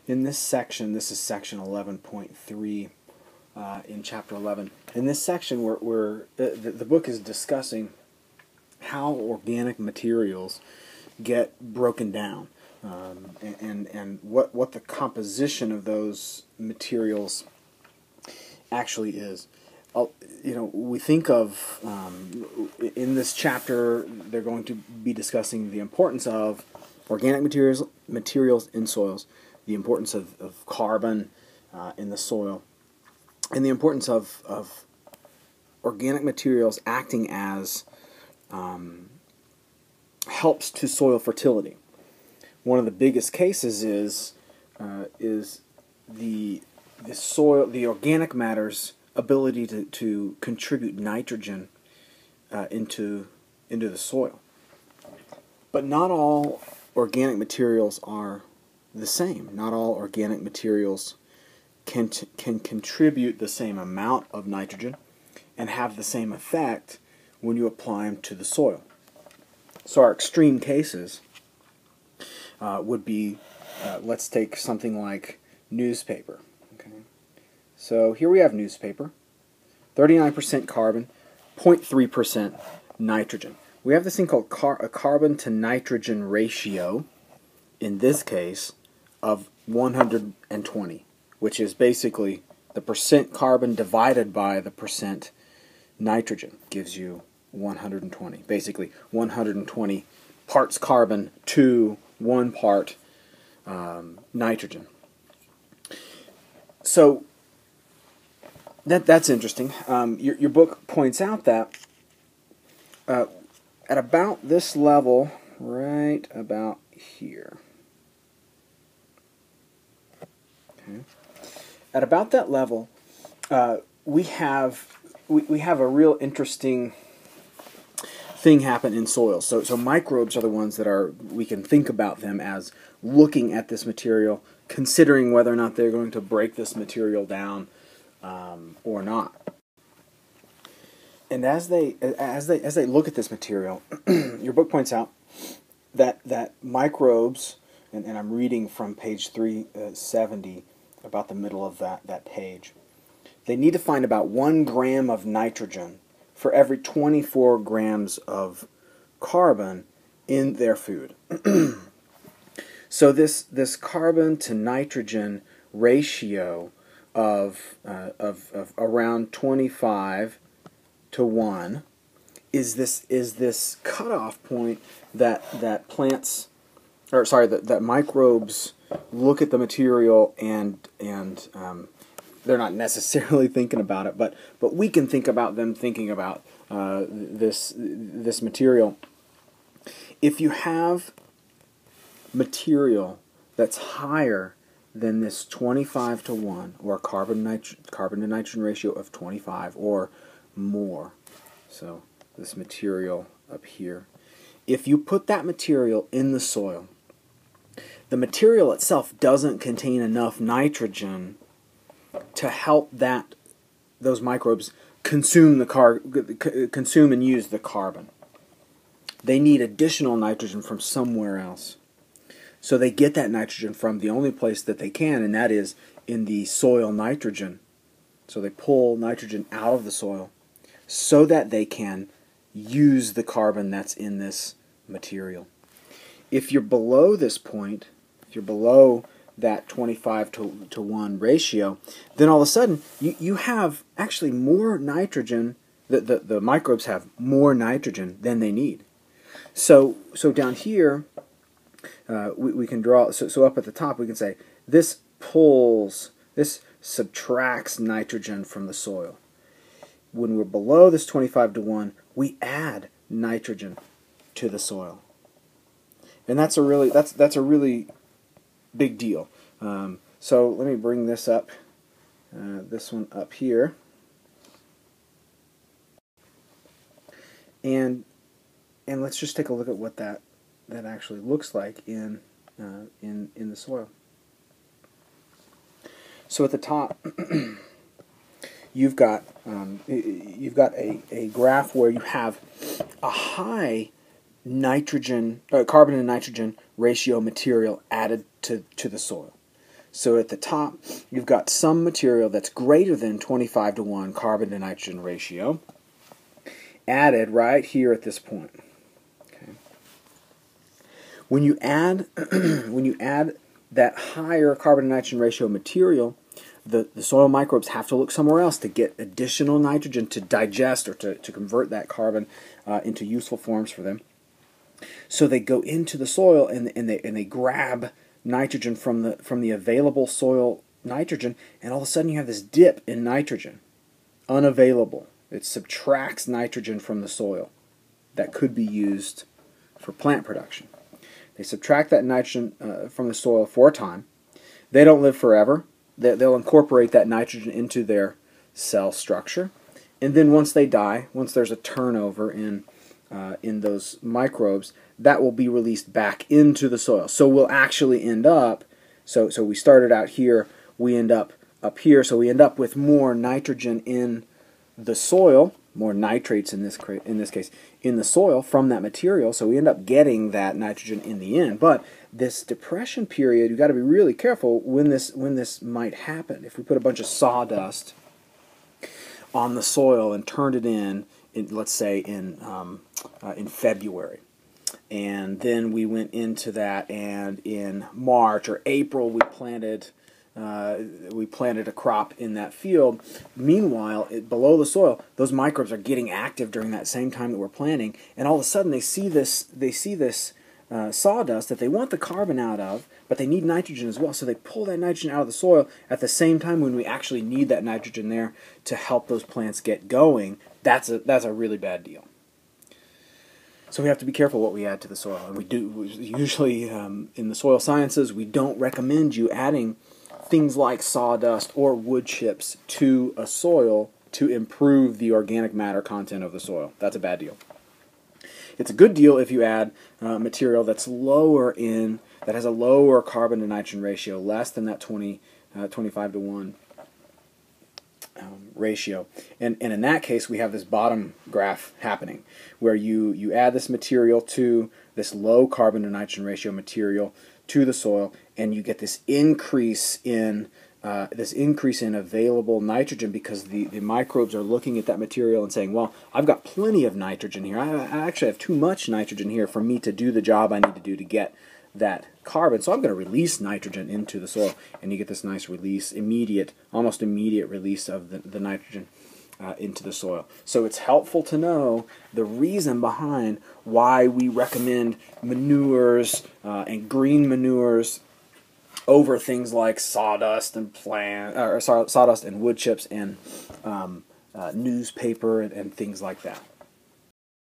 In this section, this is section 11.3 in chapter 11. In this section, the book is discussing how organic materials get broken down, and what the composition of those materials actually is. We think of, in this chapter, they're going to be discussing the importance of organic materials in soils, the importance of carbon in the soil, and the importance of organic materials acting as helps to soil fertility. One of the biggest cases is the soil, the organic matter's ability to contribute nitrogen into the soil. But not all organic materials are the same. Not all organic materials can contribute the same amount of nitrogen and have the same effect when you apply them to the soil. So our extreme cases would be, let's take something like newspaper. Okay, so here we have newspaper, 39% carbon, 0.3% nitrogen. We have this thing called a carbon to nitrogen ratio, in this case, of 120, which is basically the percent carbon divided by the percent nitrogen, gives you 120. Basically, 120 parts carbon to 1 part nitrogen. So that's interesting. Your book points out that at about this level, right about here, okay, at about that level, we have a real interesting thing happen in soil. So microbes are the ones that we can think about them as looking at this material, considering whether or not they're going to break this material down or not. And as they look at this material, your book points out that microbes, and I'm reading from page 370, about the middle of that page, they need to find about 1 gram of nitrogen for every 24 grams of carbon in their food. So this carbon to nitrogen ratio of around 25 to 1 is this cutoff point that plants, or sorry, that microbes look at the material and they're not necessarily thinking about it, but we can think about them thinking about this material. If you have material that's higher than this 25 to 1, or a carbon to nitrogen ratio of 25 or more, so this material up here, if you put that material in the soil, the material itself doesn't contain enough nitrogen to help those microbes consume and use the carbon. They need additional nitrogen from somewhere else. So they get that nitrogen from the only place that they can, and that is in the soil nitrogen. So they pull nitrogen out of the soil so that they can use the carbon that's in this material. If you're below this point, if you're below that 25 to 1 ratio, then all of a sudden you have actually more nitrogen. The microbes have more nitrogen than they need. So down here, we can draw, so up at the top we can say this subtracts nitrogen from the soil. When we're below this 25 to 1, we add nitrogen to the soil. And that's a really big deal. So let me bring this up, this one up here, and let's just take a look at what that actually looks like in the soil. So at the top, you've got a graph where you have a high carbon to nitrogen ratio material added to the soil. So at the top, you've got some material that's greater than 25 to 1 carbon to nitrogen ratio added right here at this point. Okay. When you add that higher carbon to nitrogen ratio material, the soil microbes have to look somewhere else to get additional nitrogen to digest or to convert that carbon into useful forms for them. So they go into the soil and they grab nitrogen from the available soil nitrogen, and all of a sudden you have this dip in nitrogen, unavailable. It subtracts nitrogen from the soil that could be used for plant production. They subtract that nitrogen from the soil for a time. They don't live forever. They'll incorporate that nitrogen into their cell structure, and then once they die, once there's a turnover in those microbes, that will be released back into the soil. So we'll actually end up, so we started out here, we end up here, so we end up with more nitrogen in the soil, more nitrates in this case, in the soil from that material, so we end up getting that nitrogen in the end. But this depression period, you've got to be really careful when this might happen. If we put a bunch of sawdust on the soil and turned it in let's say in February, and then we went into that, and in March or April we planted a crop in that field. Meanwhile, below the soil, those microbes are getting active during that same time that we're planting, and all of a sudden they see this sawdust that they want the carbon out of, but they need nitrogen as well. So they pull that nitrogen out of the soil at the same time when we actually need that nitrogen there to help those plants get going. That's a really bad deal. So we have to be careful what we add to the soil, and we usually in the soil sciences we don't recommend you adding things like sawdust or wood chips to a soil to improve the organic matter content of the soil. That's a bad deal. It's a good deal if you add material that's that has a lower carbon to nitrogen ratio, less than that 25 to 1 ratio. And in that case, we have this bottom graph happening, where you add this material to this low carbon to nitrogen ratio material to the soil, and you get this increase in available nitrogen, because the microbes are looking at that material and saying, well, I've got plenty of nitrogen here. I actually have too much nitrogen here for me to do the job I need to do to get that carbon, so I'm going to release nitrogen into the soil, and you get this nice release, almost immediate release of the nitrogen into the soil. So it's helpful to know the reason behind why we recommend manures and green manures over things like sawdust and sawdust and wood chips and newspaper and things like that.